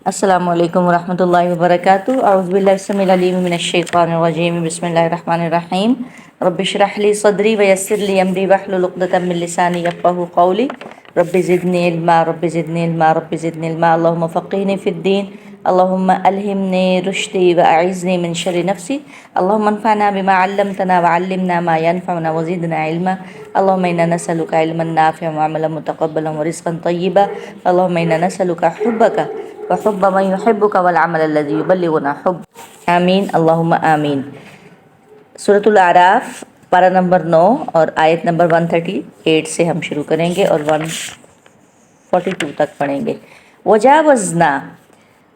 السلام علیکم ورحمۃ اللہ وبرکاتہ۔ اعوذ باللہ السمیع العلیم من الشیطان الرجیم، بسم اللہ الرحمن الرحیم۔ رب اشرح لی صدری ویسر لی امری واحلل عقدۃ من لسانی یفقہوا قولی۔ رب زدنی علما رب زدنی علما رب زدنی علما، اللہم فقہنی فی الدین، اللہم الہمنی رشدی واعذنی من شر نفسی، اللہم انفعنا بما علمتنا وعلمنا ما ینفعنا وزدنا علما، اللہم انا نسألک علما نافعا وعملا متقبلا ورزقا طیبا، اللہم انا نسألک حبک وحب من يحبك والعمل الذي يبلغنا حب، آمین اللہم آمین۔ سورۃ الاعراف پارہ نمبر 9 اور آیت نمبر 138 سے ہم شروع کریں گے اور 142 تک پڑھیں گے۔ وجاوزنا،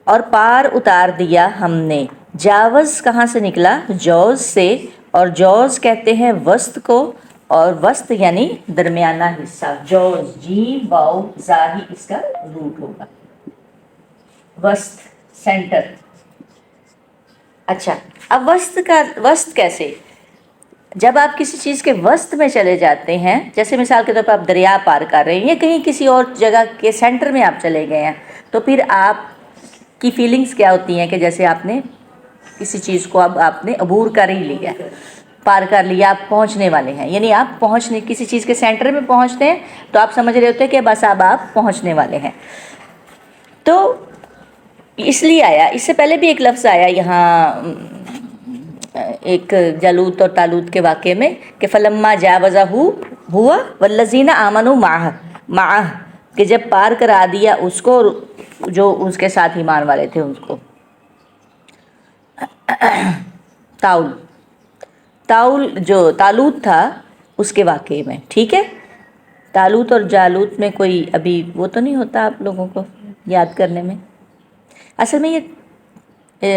اور پار اتار دیا ہم نے۔ جاوز کہاں سے نکلا؟ جوز سے، اور جوز کہتے ہیں وسط کو، اور وسط یعنی درمیانہ حصہ۔ جوز جیم واؤ زا ہی اس کا روٹ ہوگا، وسط، سینٹر۔ اچھا، اب وسط کیسے؟ جب آپ کسی چیز کے وسط میں چلے جاتے ہیں، جیسے مثال کے طور پر آپ دریا پار کر رہے ہیں یا کہیں کسی اور جگہ کے سینٹر میں آپ چلے گئے ہیں، تو پھر آپ کی فیلنگز کیا ہوتی ہیں کہ جیسے آپ نے کسی چیز کو اب آپ نے عبور کر ہی لیا، پار کر لیا، آپ پہنچنے والے ہیں، یعنی آپ کسی چیز کے سینٹر میں پہنچتے ہیں تو آپ سمجھ رہے ہوتے ہیں کہ بس اب آپ پہنچنے والے ہیں۔ تو اس لیے آیا، اس سے پہلے بھی ایک لفظ آیا یہاں ایک جالوت اور طالوت کے واقعے میں کہ فلما جاوزہ ہوا والذین آمنوا معہ، کہ جب پار کرا دیا اس کو جو اس کے ساتھ ایمان والے تھے اس کو۔ طاؤل جو طالوت تھا اس کے واقعے میں، ٹھیک ہے۔ طالوت اور جالوت میں کوئی ابھی وہ تو نہیں ہوتا آپ لوگوں کو یاد کرنے میں؟ اصل میں یہ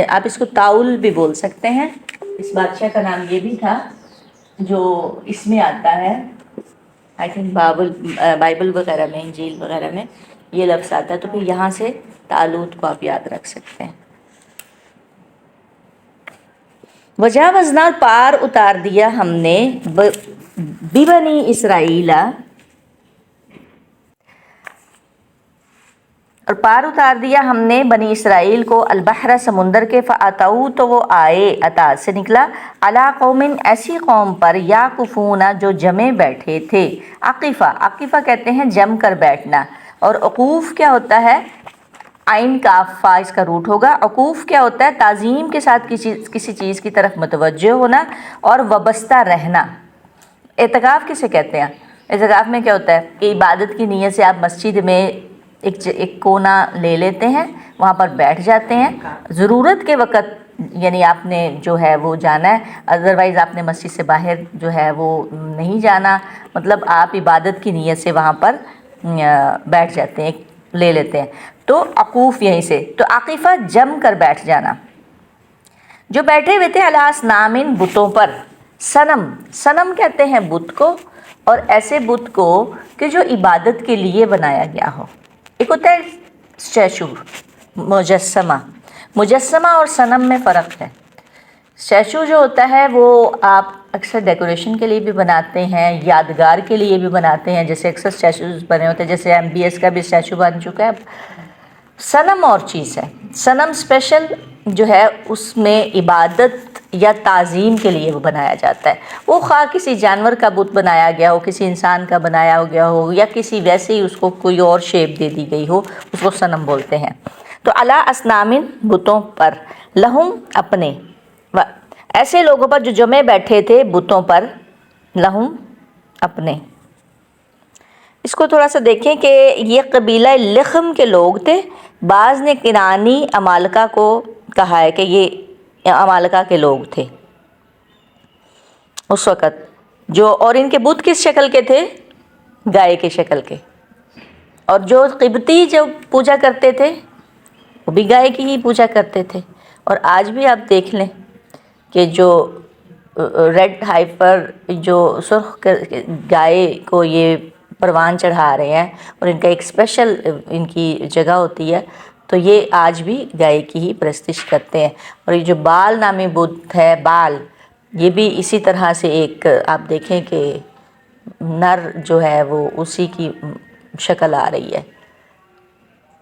آپ اس کو طاؤل بھی بول سکتے ہیں۔ اس بادشاہ کا نام یہ بھی تھا جو اس میں آتا ہے، آئی تھنک بائبل وغیرہ میں، انجیل وغیرہ میں یہ لفظ آتا ہے، تو پھر یہاں سے طالوت کو آپ یاد رکھ سکتے ہیں۔ وجاوزنا، پار اتار دیا ہم نے، ببنی اسرائیل، اور پار اتار دیا ہم نے بنی اسرائیل کو، البحر، سمندر کے، فاتوا، تو وہ آئے، عطا سے نکلا، علی قوم، ایسی قوم پر، یعکفون، جو جمے بیٹھے تھے۔ عقیفہ کہتے ہیں جم کر بیٹھنا، اور عقوف کیا ہوتا ہے؟ عین کاف فا اس کا روٹ ہوگا۔ عقوف کیا ہوتا ہے؟ تعظیم کے ساتھ کسی چیز کی طرف متوجہ ہونا اور وابستہ رہنا۔ اعتکاف کسے کہتے ہیں؟ اعتکاف میں کیا ہوتا ہے کہ عبادت کی نیت سے آپ مسجد میں ایک کونا لے لیتے ہیں، وہاں پر بیٹھ جاتے ہیں، ضرورت کے وقت یعنی آپ نے جو ہے وہ جانا ہے، ادروائز آپ نے مسجد سے باہر جو ہے وہ نہیں جانا، مطلب آپ عبادت کی نیت سے وہاں پر بیٹھ جاتے ہیں، لے لیتے ہیں، تو عقوف یہیں سے۔ تو عقیفہ جم کر بیٹھ جانا، جو بیٹھے ہوئے تھے علی اصنام، بتوں پر۔ صنم کہتے ہیں بت کو، اور ایسے بت کو کہ جو عبادت کے لیے بنایا گیا ہو۔ ایک ہوتا ہے اسٹیچو، مجسمہ اور صنم میں فرق ہے۔ اسٹیچو جو ہوتا ہے وہ آپ اکثر ڈیکوریشن کے لیے بھی بناتے ہیں، یادگار کے لیے بھی بناتے ہیں، جیسے اکثر اسٹیچوز بنے ہوتے ہیں، جیسے MBS کا بھی اسٹیچو بن چکا ہے۔ صنم اور چیز ہے، صنم اسپیشل جو ہے اس میں عبادت یا تعظیم کے لیے وہ بنایا جاتا ہے، وہ خواہ کسی جانور کا بت بنایا گیا ہو، کسی انسان کا بنایا گیا ہو، یا کسی ویسے ہی اس کو کوئی اور شیپ دے دی گئی ہو، اس کو صنم بولتے ہیں۔ تو علی اصنام، بتوں پر، لہم، اپنے، ایسے لوگوں پر جو جمے بیٹھے تھے بتوں پر، لہم، اپنے۔ اس کو تھوڑا سا دیکھیں کہ یہ قبیلہ لخم کے لوگ تھے۔ بعض نے کنانی عمالقہ کو کہا ہے کہ یہ عمالقہ کے لوگ تھے اس وقت جو، اور ان کے بت کس شکل کے تھے؟ گائے کے شکل کے، اور جو قبطی جو پوجا کرتے تھے وہ بھی گائے کی ہی پوجا کرتے تھے۔ اور آج بھی آپ دیکھ لیں کہ جو ریڈ ہائپر، جو سرخ گائے کو یہ پروان چڑھا رہے ہیں، اور ان کا ایک اسپیشل ان کی جگہ ہوتی ہے، تو یہ آج بھی گائے کی ہی پرستش کرتے ہیں۔ اور یہ جو بال نامی بت ہے، بال، یہ بھی اسی طرح سے ایک آپ دیکھیں کہ نر جو ہے وہ اسی کی شکل آ رہی ہے،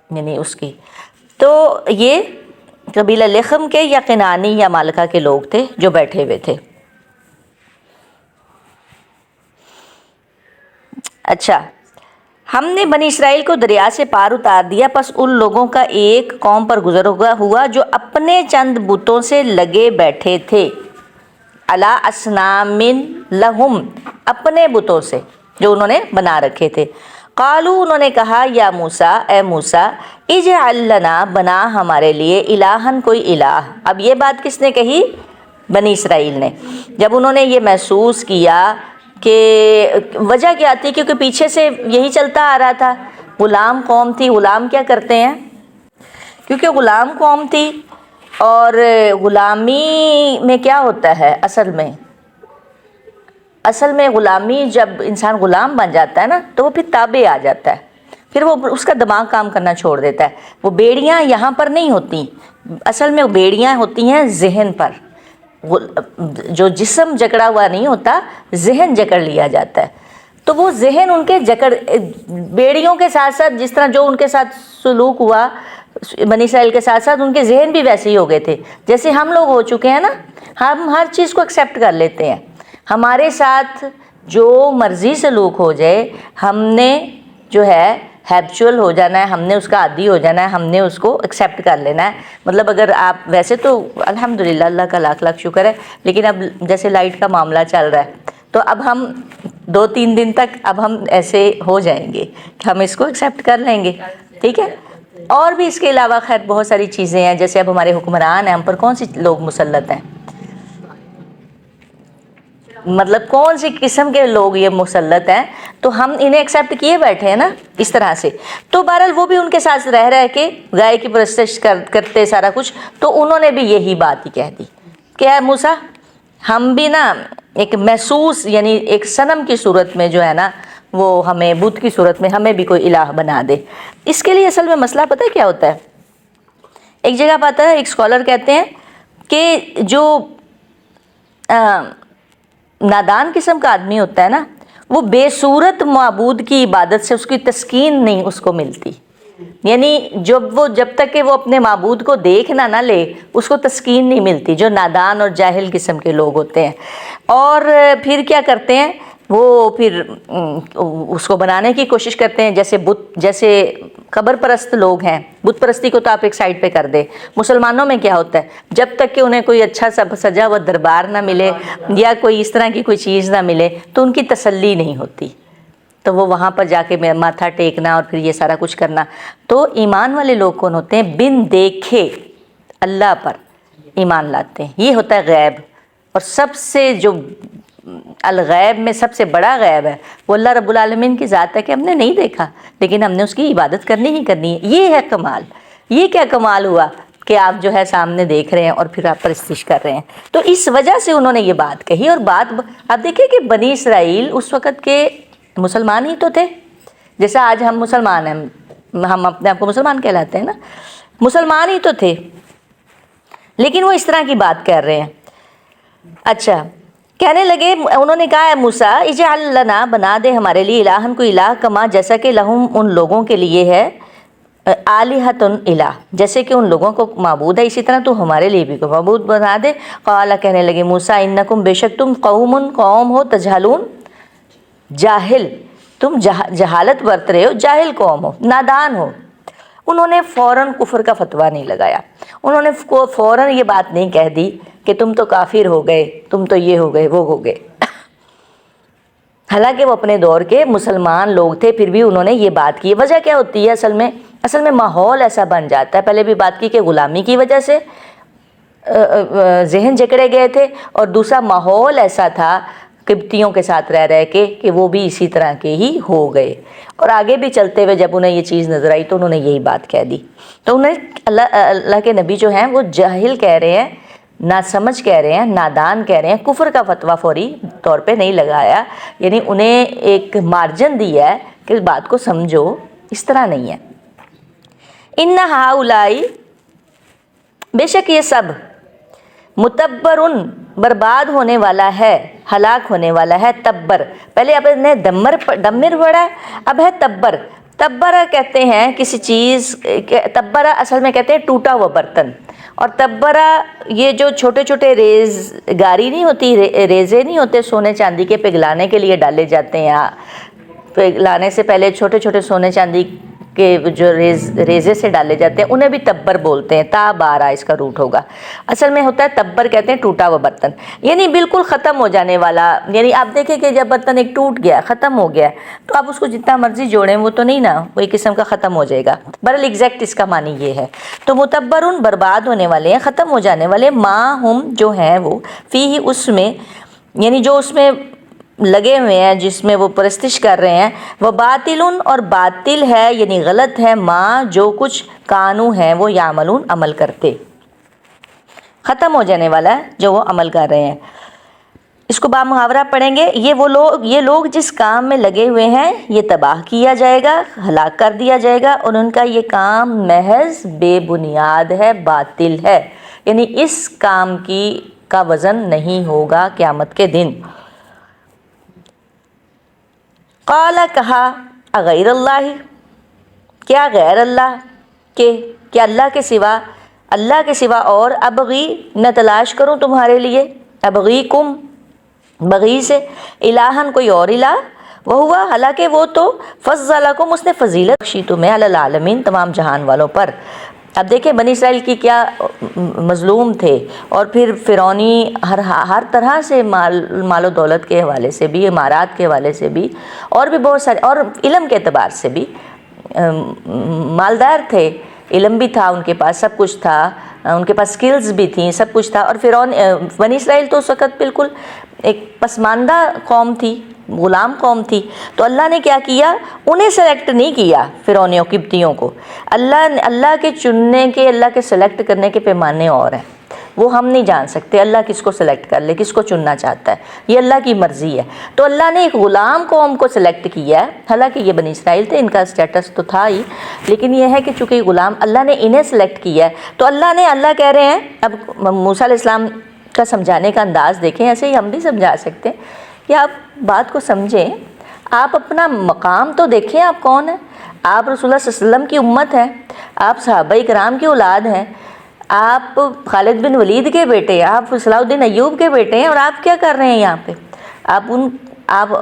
یعنی اس کی۔ تو یہ قبیلہ لخم کے یا قنانی یا مالکہ کے لوگ تھے جو بیٹھے ہوئے تھے۔ اچھا، ہم نے بنی اسرائیل کو دریا سے پار اتار دیا، پس ان لوگوں کا ایک قوم پر گزر ہوا جو اپنے چند بتوں سے لگے بیٹھے تھے، علی اصنام لہم، اپنے بتوں سے جو انہوں نے بنا رکھے تھے۔ قالو، انہوں نے کہا، یا موسیٰ، اے موسیٰ، اجعل لنا، بنا ہمارے لیے، الہن، کوئی الہ۔ اب یہ بات کس نے کہی؟ بنی اسرائیل نے۔ جب انہوں نے یہ محسوس کیا کہ وجہ کیا تھی، کیونکہ پیچھے سے یہی چلتا آ رہا تھا، غلام قوم تھی۔ غلام کیا کرتے ہیں؟ کیونکہ غلام قوم تھی، اور غلامی میں کیا ہوتا ہے اصل میں غلامی، جب انسان غلام بن جاتا ہے نا تو وہ پھر تابع آ جاتا ہے، پھر وہ اس کا دماغ کام کرنا چھوڑ دیتا ہے۔ وہ بیڑیاں یہاں پر نہیں ہوتی، اصل میں بیڑیاں ہوتی ہیں ذہن پر، جو جسم جکڑا ہوا نہیں ہوتا، ذہن جکڑ لیا جاتا ہے۔ تو وہ ذہن ان کے بیڑیوں کے ساتھ ساتھ، جس طرح جو ان کے ساتھ سلوک ہوا بنی اسرائیل کے ساتھ ساتھ، ان کے ذہن بھی ویسے ہی ہو گئے تھے جیسے ہم لوگ ہو چکے ہیں نا۔ ہم ہر چیز کو ایکسیپٹ کر لیتے ہیں، ہمارے ساتھ جو مرضی سلوک ہو جائے، ہم نے جو ہے ہیبچول ہو جانا ہے، ہم نے اس کا عادی ہو جانا ہے، ہم نے اس کو ایکسیپٹ کر لینا ہے۔ مطلب اگر آپ ویسے تو الحمدللہ اللہ کا لاکھ لاکھ شکر ہے، لیکن اب جیسے لائٹ کا معاملہ چل رہا ہے تو اب ہم 2-3 دن تک اب ہم ایسے ہو جائیں گے کہ ہم اس کو ایکسیپٹ کر لیں گے، ٹھیک ہے۔ اور بھی اس کے علاوہ خیر بہت ساری چیزیں ہیں، جیسے اب ہمارے حکمران ہیں، ہم پر کون سی لوگ مسلط ہیں، مطلب کون سی قسم کے لوگ یہ مسلط ہیں، تو ہم انہیں ایکسیپٹ کیے بیٹھے ہیں نا اس طرح سے۔ تو بہرحال وہ بھی ان کے ساتھ رہ کے گائے کی پرستش کرتے سارا کچھ، تو انہوں نے بھی یہی بات ہی کہہ دی کہ اے موسیٰ، ہم بھی نا ایک محسوس، یعنی ایک صنم کی صورت میں جو ہے نا، وہ ہمیں بت کی صورت میں ہمیں بھی کوئی الہ بنا دے۔ اس کے لیے اصل میں مسئلہ پتہ ہے کیا ہوتا ہے؟ ایک جگہ پتہ ہے، ایک اسکالر کہتے ہیں کہ جو نادان قسم کا آدمی ہوتا ہے نا، وہ بے صورت معبود کی عبادت سے اس کی تسکین نہیں اس کو ملتی، یعنی جب تک کہ وہ اپنے معبود کو دیکھ نہ لے، اس کو تسکین نہیں ملتی، جو نادان اور جاہل قسم کے لوگ ہوتے ہیں۔ اور پھر کیا کرتے ہیں وہ؟ پھر اس کو بنانے کی کوشش کرتے ہیں، جیسے قبر پرست لوگ ہیں، بت پرستی کو تو آپ ایک سائڈ پہ کر دیں۔ مسلمانوں میں کیا ہوتا ہے، جب تک کہ انہیں کوئی اچھا سجا ہوا دربار نہ ملے یا کوئی اس طرح کی کوئی چیز نہ ملے تو ان کی تسلی نہیں ہوتی، تو وہ وہاں پر جا کے ماتھا ٹیکنا اور پھر یہ سارا کچھ کرنا۔ تو ایمان والے لوگ کون ہوتے ہیں؟ بن دیکھے اللہ پر ایمان لاتے ہیں، یہ ہوتا ہے غیب۔ اور سب سے جو الغیب میں سب سے بڑا غیب ہے وہ اللہ رب العالمین کی ذات ہے، کہ ہم نے نہیں دیکھا لیکن ہم نے اس کی عبادت کرنی ہی کرنی ہے۔ یہ ہے کمال۔ یہ کیا کمال ہوا کہ آپ جو ہے سامنے دیکھ رہے ہیں اور پھر آپ پرستش کر رہے ہیں۔ تو اس وجہ سے انہوں نے یہ بات کہی، اور بات آپ دیکھیں کہ بنی اسرائیل اس وقت کے مسلمان ہی تو تھے، جیسا آج ہم مسلمان ہیں، ہم اپنے آپ کو مسلمان کہلاتے ہیں نا، مسلمان ہی تو تھے، لیکن وہ اس طرح کی بات کر رہے ہیں۔ اچھا، کہنے لگے، انہوں نے کہا، اے موسیٰ، اجعل لنا، بنا دے ہمارے لیے، الہن، کوئی الہ، کما، جیسا کہ لہم، ان لوگوں کے لیے ہے، آلہۃ، الہ، جیسے کہ ان لوگوں کو معبود ہے، اسی طرح تو ہمارے لیے بھی کوئی معبود بنا دے۔ قال، کہنے لگے موسیٰ، انکم، بے شک تم، قوم ہو، تجہلون، جاہل، تم جہالت برت رہے ہو، جاہل قوم ہو، نادان ہو۔ انہوں نے فوراً کفر کا فتویٰ نہیں لگایا، انہوں نے فوراً یہ بات نہیں کہہ دی کہ تم تو کافر ہو گئے، تم تو یہ ہو گئے، وہ ہو گئے۔ حالانکہ وہ اپنے دور کے مسلمان لوگ تھے، پھر بھی انہوں نے یہ بات کی۔ وجہ کیا ہوتی ہے؟ اصل میں ماحول ایسا بن جاتا ہے، پہلے بھی بات کی کہ غلامی کی وجہ سے ذہن جکڑے گئے تھے، اور دوسرا ماحول ایسا تھا قبطیوں کے ساتھ رہ کے کہ وہ بھی اسی طرح کے ہی ہو گئے، اور آگے بھی چلتے ہوئے جب انہیں یہ چیز نظر آئی تو انہوں نے یہی بات کہہ دی۔ تو انہیں اللہ کے نبی جو ہیں وہ جاہل کہہ رہے ہیں، ناسمجھ کہہ رہے ہیں، نادان کہہ رہے ہیں، کفر کا فتویٰ فوری طور پہ نہیں لگایا، یعنی انہیں ایک مارجن دیا ہے کہ اس بات کو سمجھو، اس طرح نہیں ہے۔ ان ہؤلاء، بے شک یہ سب، متبرن، برباد ہونے والا ہے، ہلاک ہونے والا ہے، تبر، پہلے اب نے دمر پڑھا ہے، اب ہے تبر۔ تبرہ کہتے ہیں کسی چیز، تبرہ اصل میں کہتے ہیں ٹوٹا ہوا برتن، اور تبرہ یہ جو چھوٹے چھوٹے گاری نہیں ہوتی، ریزے نہیں ہوتے سونے چاندی کے پگھلانے کے لیے ڈالے جاتے ہیں، پگھلانے سے پہلے چھوٹے چھوٹے سونے چاندی کے جو ریزے سے ڈالے جاتے ہیں انہیں بھی تبر بولتے ہیں، تا بارہ اس کا روٹ ہوگا، اصل میں ہوتا ہے تبر کہتے ہیں ٹوٹا ہوا برتن، یعنی بالکل ختم ہو جانے والا، یعنی آپ دیکھیں کہ جب برتن ایک ٹوٹ گیا ختم ہو گیا تو آپ اس کو جتنا مرضی جوڑیں وہ تو نہیں نا، وہ ایک قسم کا ختم ہو جائے گا، برحال ایگزیکٹ اس کا معنی یہ ہے۔ تو متبرن برباد ہونے والے ہیں، ختم ہو جانے والے، ما ہم جو ہیں وہ فی ہی اس میں، یعنی جو اس میں لگے ہوئے ہیں جس میں وہ پرستش کر رہے ہیں، وہ باطلن اور باطل ہے یعنی غلط ہے، ما جو کچھ کانو ہے وہ یعملون عمل کرتے، ختم ہو جانے والا ہے جو وہ عمل کر رہے ہیں۔ اس کو با محاورہ پڑھیں گے، یہ لوگ جس کام میں لگے ہوئے ہیں یہ تباہ کیا جائے گا، ہلاک کر دیا جائے گا، اور ان کا یہ کام محض بے بنیاد ہے، باطل ہے، یعنی اس کام کا وزن نہیں ہوگا قیامت کے دن۔ قال کہا اغیر اللہ، کیا غیر اللہ کے، کیا اللہ کے سوا اور، ابغی نہ تلاش کروں تمہارے لیے، ابغیکم بغی سے، الہن کوئی اور الہ، وہوا حالانکہ وہ تو فضلکم اس نے فضیلت بخشی تمہیں، علی العالمین تمام جہان والوں پر۔ اب دیکھیں بنی اسرائیل کی کیا مظلوم تھے، اور پھر فرعونی ہر طرح سے مال و دولت کے حوالے سے بھی، امارات کے حوالے سے بھی، اور بھی بہت سارے، اور علم کے اعتبار سے بھی مالدار تھے، علم بھی تھا ان کے پاس، سب کچھ تھا ان کے پاس، سکلز بھی تھیں، سب کچھ تھا، اور فرعون بنی اسرائیل تو اس وقت بالکل ایک پسماندہ قوم تھی، غلام قوم تھی، تو اللہ نے کیا کیا، انہیں سلیکٹ نہیں کیا فرعونیوں قبطیوں کو، اللہ کے چننے کے، اللہ کے سلیکٹ کرنے کے پیمانے اور ہیں، وہ ہم نہیں جان سکتے اللہ کس کو سلیکٹ کر لے، کس کو چننا چاہتا ہے، یہ اللہ کی مرضی ہے۔ تو اللہ نے ایک غلام قوم کو سلیکٹ کیا ہے، حالانکہ یہ بنی اسرائیل تھے، ان کا اسٹیٹس تو تھا ہی، لیکن یہ ہے کہ چونکہ غلام اللہ نے انہیں سلیکٹ کیا ہے، تو اللہ کہہ رہے ہیں، اب موسیٰ علیہ السلام کا سمجھانے کا انداز دیکھیں، ایسے ہی ہم بھی سمجھا سکتے ہیں کہ آپ بات کو سمجھیں، آپ اپنا مقام تو دیکھیں، آپ کون ہیں، آپ رسول اللہ صلی اللہ علیہ وسلم کی امت ہیں، آپ صحابہ کرام کی اولاد ہیں، آپ خالد بن ولید کے بیٹے ہیں، آپ صلاح الدین ایوب کے بیٹے ہیں، اور آپ کیا کر رہے ہیں یہاں پہ، آپ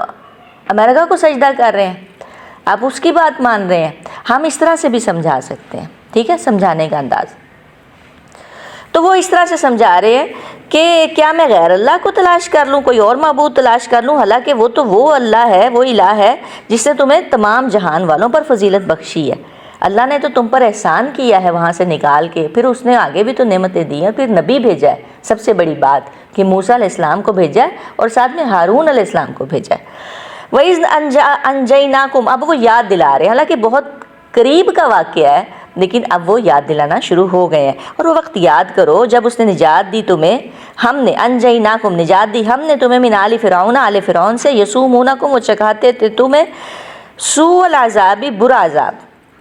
امریکہ کو سجدہ کر رہے ہیں، آپ اس کی بات مان رہے ہیں۔ ہم اس طرح سے بھی سمجھا سکتے ہیں، ٹھیک ہے، سمجھانے کا انداز۔ تو وہ اس طرح سے سمجھا رہے ہیں کہ کیا میں غیر اللہ کو تلاش کر لوں، کوئی اور معبود تلاش کر لوں، حالانکہ وہ تو وہ اللہ ہے، وہ الہ ہے جس نے تمہیں تمام جہان والوں پر فضیلت بخشی ہے، اللہ نے تو تم پر احسان کیا ہے وہاں سے نکال کے، پھر اس نے آگے بھی تو نعمتیں دی ہیں، پھر نبی بھیجا ہے، سب سے بڑی بات کہ موسیٰ علیہ السلام کو بھیجا ہے، اور ساتھ میں ہارون علیہ السلام کو بھیجا ہے۔ وَإِذْ أَنْجَيْنَاكُمْ، اب وہ یاد دلا رہے ہیں، حالانکہ بہت قریب کا واقعہ ہے، لیکن اب وہ یاد دلانا شروع ہو گئے ہیں، اور وہ وقت یاد کرو جب اس نے نجات دی تمہیں، ہم نے انجیناکم نجات دی ہم نے تمہیں من آل فرعون، آل فرعون سے، یسومونکم وہ چکھاتے تھے تمہیں، سوء العذاب برا عذاب،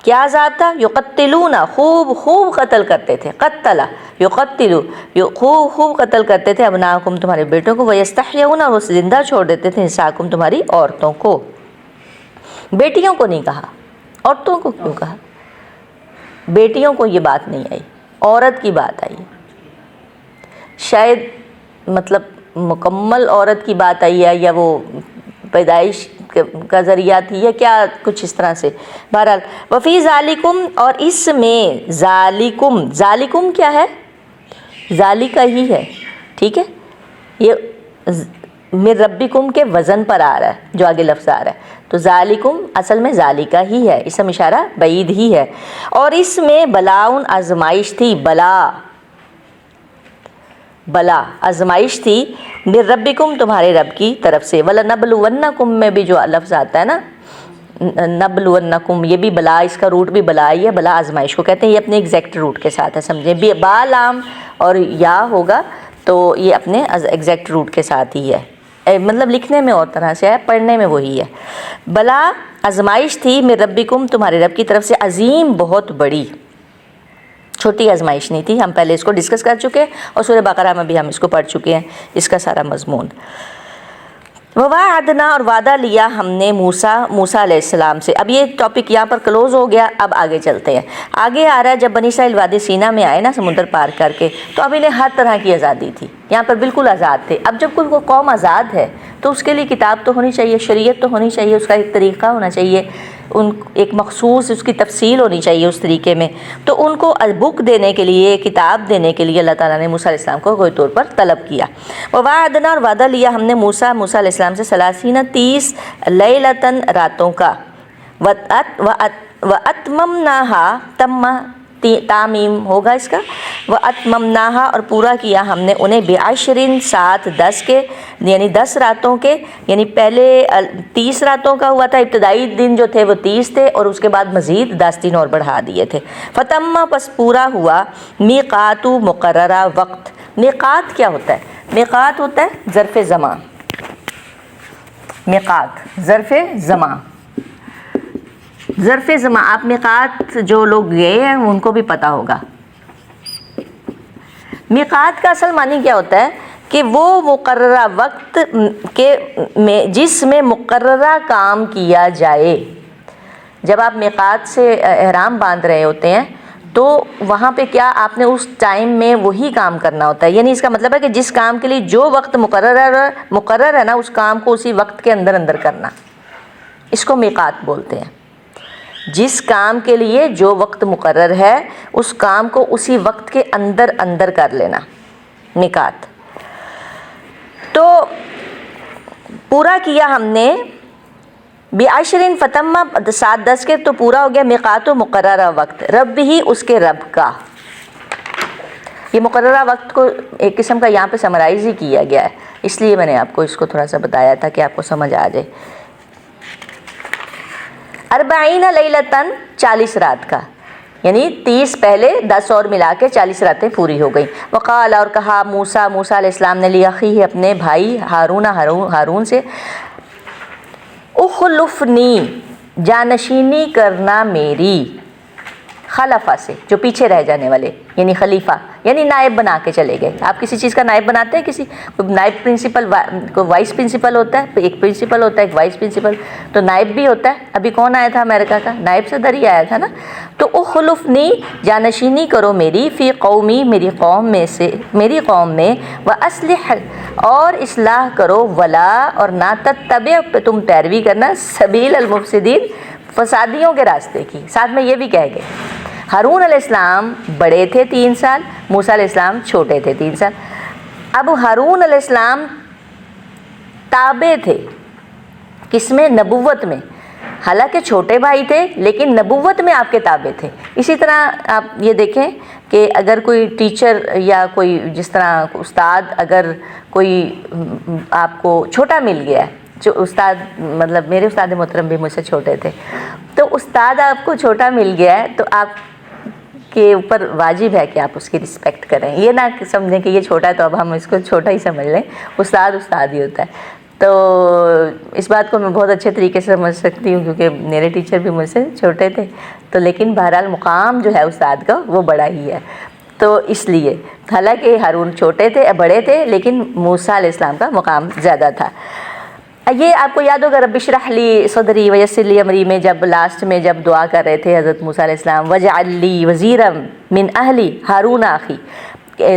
کیا عذاب تھا، یقتلون خوب قتل کرتے تھے، قتل یقتلو خوب قتل کرتے تھے، ابناکم تمہارے بیٹوں کو، ویستحیون اور وہ زندہ چھوڑ دیتے تھے، نساکم تمہاری عورتوں کو، بیٹیوں کو نہیں کہا، عورتوں کو کیوں کہا، بیٹیوں کو یہ بات نہیں آئی، عورت کی بات آئی، شاید مطلب مکمل عورت کی بات آئی ہے، یا وہ پیدائش کا ذریعہ تھی، یا کیا کچھ اس طرح سے، بہرحال وفی ذالکم، اور اس میں ذالکم کیا ہے، ذالکہ ہی ہے، ٹھیک ہے، یہ من ربکم کے وزن پر آ رہا ہے جو آگے لفظ آ رہا ہے، تو ذالکم اصل میں ذالکہ ہی ہے، اسم اشارہ بعید ہی ہے، اور اس میں بلاؤن آزمائش تھی، بلا آزمائش تھی، من ربکم تمہارے رب کی طرف سے، وَلَنَبْلُوَنَّكُم میں بھی جو لفظ آتا ہے نا، نبلونکم، یہ بھی بلا، اس کا روٹ بھی بلا ہی ہے، بلا آزمائش کو کہتے ہیں، یہ اپنے ایگزیکٹ روٹ کے ساتھ ہے، سمجھیں، با لام اور یا ہوگا تو یہ اپنے ایگزیکٹ روٹ کے ساتھ ہی ہے، مطلب لکھنے میں اور طرح سے ہے، پڑھنے میں وہی ہے، بلا آزمائش تھی من ربکم تمہارے رب کی طرف سے، عظیم بہت بڑی، چھوٹی آزمائش نہیں تھی، ہم پہلے اس کو ڈسکس کر چکے ہیں، اور سورہ بقرہ میں بھی ہم اس کو پڑھ چکے ہیں، اس کا سارا مضمون۔ وَوَعَدْنَا اور وعدہ لیا ہم نے موسیٰ علیہ السلام سے. اب یہ ٹاپک یہاں پر کلوز ہو گیا. اب آگے چلتے ہیں. آگے آ رہا ہے جب بنی اسرائیل وادی سینا میں آئے نا سمندر پار کر کے, تو اب انہیں ہر طرح کی آزادی تھی, یہاں پر بالکل آزاد تھے. اب جب کوئی قوم آزاد ہے تو اس کے لیے کتاب تو ہونی چاہیے, شریعت تو ہونی چاہیے, اس کا ایک طریقہ ہونا چاہیے, ایک مخصوص اس کی تفصیل ہونی چاہیے اس طریقے میں. تو ان کو بک دینے کے لیے, کتاب دینے کے لیے اللہ تعالیٰ نے موسیٰ علیہ السلام کو کوئی طور پر طلب کیا. وَوَعَدْنَا اور وعدہ لیا ہم نے موسیٰ علیہ السلام سے 30 لیلتاً راتوں کا. وَأَتْمَمْنَاهَا تعمیم ہوگا اس کا. وَأَتْمَمْنَاهَا اور پورا کیا ہم نے انہیں بِعَشْرٍ 10 کے, یعنی 10 راتوں کے. یعنی پہلے 30 راتوں کا ہوا تھا, ابتدائی دن جو تھے وہ 30 تھے, اور اس کے بعد مزید 10 دن اور بڑھا دیے تھے. فَتَمَّ پس پورا ہوا میقاتُ مقررہ وقت. میقات کیا ہوتا ہے؟ میقات ہوتا ہے ظرف زمان. میقات ظرف زمان, ظرف زمان. آپ میقات جو لوگ گئے ہیں ان کو بھی پتہ ہوگا. میقات کا اصل معنی کیا ہوتا ہے کہ وہ مقررہ وقت کے میں جس میں مقررہ کام کیا جائے. جب آپ میقات سے احرام باندھ رہے ہوتے ہیں تو وہاں پہ کیا آپ نے اس ٹائم میں وہی کام کرنا ہوتا ہے. یعنی اس کا مطلب ہے کہ جس کام کے لیے جو وقت مقرر ہے نا, اس کام کو اسی وقت کے اندر کرنا. اس کو میقات بولتے ہیں. جس کام کے لیے جو وقت مقرر ہے اس کام کو اسی وقت کے اندر کر لینا, میقات. تو پورا کیا ہم نے بعشرٍ فتم 7-10 کے, تو پورا ہو گیا میقات و مقررہ وقت. رب ہی اس کے رب کا. یہ مقررہ وقت کو ایک قسم کا یہاں پہ سمرائز ہی کیا گیا ہے, اس لیے میں نے آپ کو اس کو تھوڑا سا بتایا تھا کہ آپ کو سمجھ آ جائے. 40 لیلتاً 40 رات کا, یعنی 30 پہلے 10 اور ملا کے 40 راتیں پوری ہو گئیں. وقال اور کہا موسیٰ علیہ السلام نے لأخیہ اپنے بھائی ہارون سے, اخلفنی جانشینی کرنا میری, خلفہ سے جو پیچھے رہ جانے والے, یعنی خلیفہ یعنی نائب بنا کے چلے گئے. آپ کسی چیز کا نائب بناتے ہیں, کسی نائب پرنسپل, کوئی وائس پرنسپل ہوتا ہے, ایک پرنسپل ہوتا ہے, ایک وائس پرنسپل, تو نائب بھی ہوتا ہے. ابھی کون آیا تھا امریکہ کا, نائب صدر ہی آیا تھا نا. تو اخلفنی جانشینی کرو میری, فی قومی میری قوم میں, واصلح اور اصلاح کرو, ولا اور نہ تتبع تم پیروی کرنا, سبیل المفسدین فسادیوں کے راستے کی. ساتھ میں یہ بھی کہہ گئے ہارون علیہ السلام بڑے تھے 3 سال, موسیٰ علیہ السلام چھوٹے تھے 3 سال. اب ہارون علیہ السلام تابع تھے کس میں؟ نبوت میں. حالانکہ چھوٹے بھائی تھے لیکن نبوت میں آپ کے تابع تھے. اسی طرح آپ یہ دیکھیں کہ اگر کوئی ٹیچر یا کوئی جس طرح استاد, اگر کوئی آپ کو چھوٹا مل گیا ہے, جو استاد مطلب میرے استاد محترم بھی مجھ سے چھوٹے تھے, تو استاد آپ کو چھوٹا مل گیا ہے تو آپ کے اوپر واجب ہے کہ آپ اس کی رسپیکٹ کریں. یہ نہ سمجھیں کہ یہ چھوٹا ہے تو اب ہم اس کو چھوٹا ہی سمجھ لیں. استاد ہی ہوتا ہے. تو اس بات کو میں بہت اچھے طریقے سے سمجھ سکتی ہوں کیونکہ میرے ٹیچر بھی مجھ سے چھوٹے تھے. تو لیکن بہرحال مقام جو ہے استاد کا وہ بڑا ہی ہے. تو اس لیے حالانکہ ہارون بڑے تھے لیکن موسیٰ علیہ السلام کا مقام زیادہ تھا. یہ آپ کو یاد ہوگا رب اشرح لی صدری ویسر لی امری میں جب لاسٹ میں جب دعا کر رہے تھے حضرت موسیٰ علیہ السلام, وجعل لی وزیرا من اہلی ہارون اخی,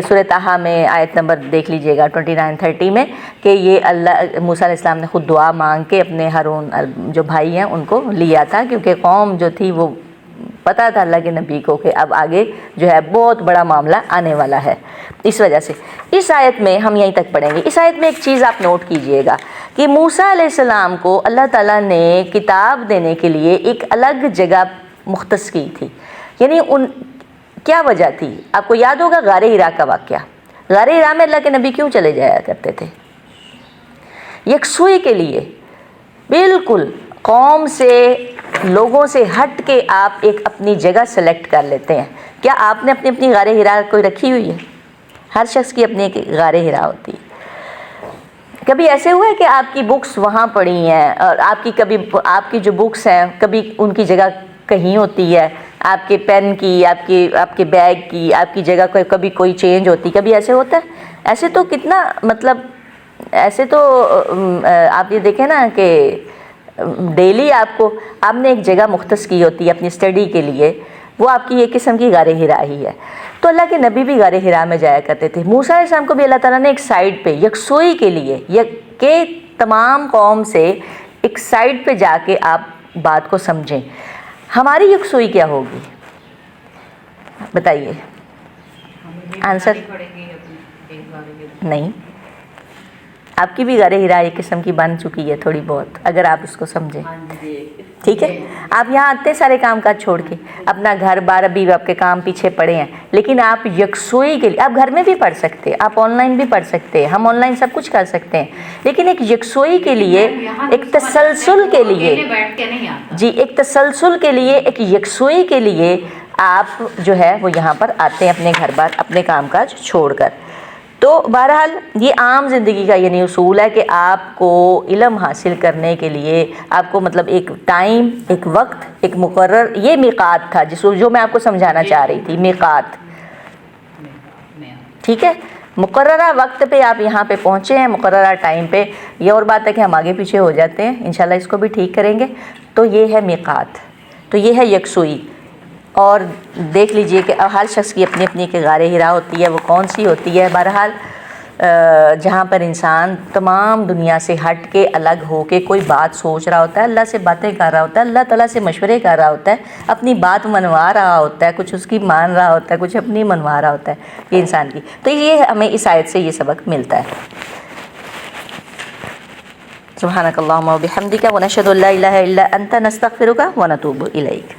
سورۃ طٰہٰ میں آیت نمبر دیکھ لیجئے گا 29-30 میں, کہ یہ اللہ موسیٰ علیہ السلام نے خود دعا مانگ کے اپنے ہارون جو بھائی ہیں ان کو لیا تھا, کیونکہ قوم جو تھی وہ پتہ تھا اللہ کے نبی کو کہ اب آگے جو ہے بہت بڑا معاملہ آنے والا ہے. اس وجہ سے اس آیت میں ہم یہیں تک پڑھیں گے. اس آیت میں ایک چیز آپ نوٹ کیجئے گا کہ موسیٰ علیہ السلام کو اللہ تعالیٰ نے کتاب دینے کے لیے ایک الگ جگہ مختص کی تھی. یعنی کیا وجہ تھی؟ آپ کو یاد ہوگا غار حرا کا واقعہ. غار حرا میں اللہ کے نبی کیوں چلے جایا کرتے تھے؟ یکسوئی کے لیے, بالکل قوم سے, لوگوں سے ہٹ کے آپ ایک اپنی جگہ سلیکٹ کر لیتے ہیں. کیا آپ نے اپنی غار حرا کوئی رکھی ہوئی ہے؟ ہر شخص کی اپنی ایک غار حرا ہوتی ہے. کبھی ایسے ہوا ہے کہ آپ کی بکس وہاں پڑی ہیں اور آپ کی جو بکس ہیں کبھی ان کی جگہ کہیں ہوتی ہے, آپ کے پین کی, آپ کے بیگ کی, آپ کی جگہ کبھی کوئی چینج ہوتی, کبھی ایسے ہوتا ہے؟ ایسے تو کتنا مطلب ایسے تو آپ یہ دیکھیں نا کہ ڈیلی آپ نے ایک جگہ مختص کی ہوتی ہے اپنی اسٹڈی کے لیے، وہ آپ کی ایک قسم کی غار حرا ہی ہے۔ تو اللہ کے نبی بھی غار حرا میں جایا کرتے تھے۔ موسیٰ علیہ السلام کو بھی اللہ تعالیٰ نے ایک سائڈ پہ یکسوئی کے لیے کہ تمام قوم سے ایک سائڈ پہ جا کے آپ بات کو سمجھیں۔ ہماری یکسوئی کیا ہوگی بتائیے؟ آنسر نہیں، آپ کی بھی غار حرا ایک قسم کی بن چکی ہے تھوڑی بہت، اگر آپ اس کو سمجھیں، ٹھیک ہے؟ آپ یہاں اتنے سارے کام کاج چھوڑ کے اپنا گھر بار ابھی آپ کے کام پیچھے پڑے ہیں، لیکن آپ یکسوئی کے لیے آپ گھر میں بھی پڑھ سکتے ہیں، آپ آن لائن بھی پڑھ سکتے ہیں، ہم آن لائن سب کچھ کر سکتے ہیں، لیکن ایک یکسوئی کے لیے، ایک تسلسل کے لیے، جی ایک تسلسل کے لیے، ایک یکسوئی کے لیے آپ جو ہے وہ یہاں پر آتے ہیں اپنے گھر بار اپنے کام کاج چھوڑ کر۔ تو بہرحال یہ عام زندگی کا یعنی اصول ہے کہ آپ کو علم حاصل کرنے کے لیے آپ کو مطلب ایک ٹائم، ایک وقت، ایک مقرر، یہ میقات تھا جو میں آپ کو سمجھانا چاہ رہی تھی، میقات، ٹھیک ہے؟ مقررہ وقت پہ آپ یہاں پہ پہنچے ہیں، مقررہ ٹائم پہ۔ یہ اور بات ہے کہ ہم آگے پیچھے ہو جاتے ہیں، انشاءاللہ اس کو بھی ٹھیک کریں گے۔ تو یہ ہے میقات، تو یہ ہے یکسوئی۔ اور دیکھ لیجئے کہ ہر شخص کی اپنی اپنی ایک غار حرا ہوتی ہے، وہ کون سی ہوتی ہے؟ بہرحال جہاں پر انسان تمام دنیا سے ہٹ کے الگ ہو کے کوئی بات سوچ رہا ہوتا ہے، اللہ سے باتیں کر رہا ہوتا ہے، اللہ تعالیٰ سے مشورے کر رہا ہوتا ہے، اپنی بات منوا رہا ہوتا ہے، کچھ اس کی مان رہا ہوتا ہے، کچھ اپنی منوا رہا ہوتا ہے، یہ انسان کی۔ تو یہ ہمیں اس آیت سے یہ سبق ملتا ہے۔ سبحانک اللہم و بحمدک ونشہد ان لا الہ الا انت نستغفرک ونتوب الیک۔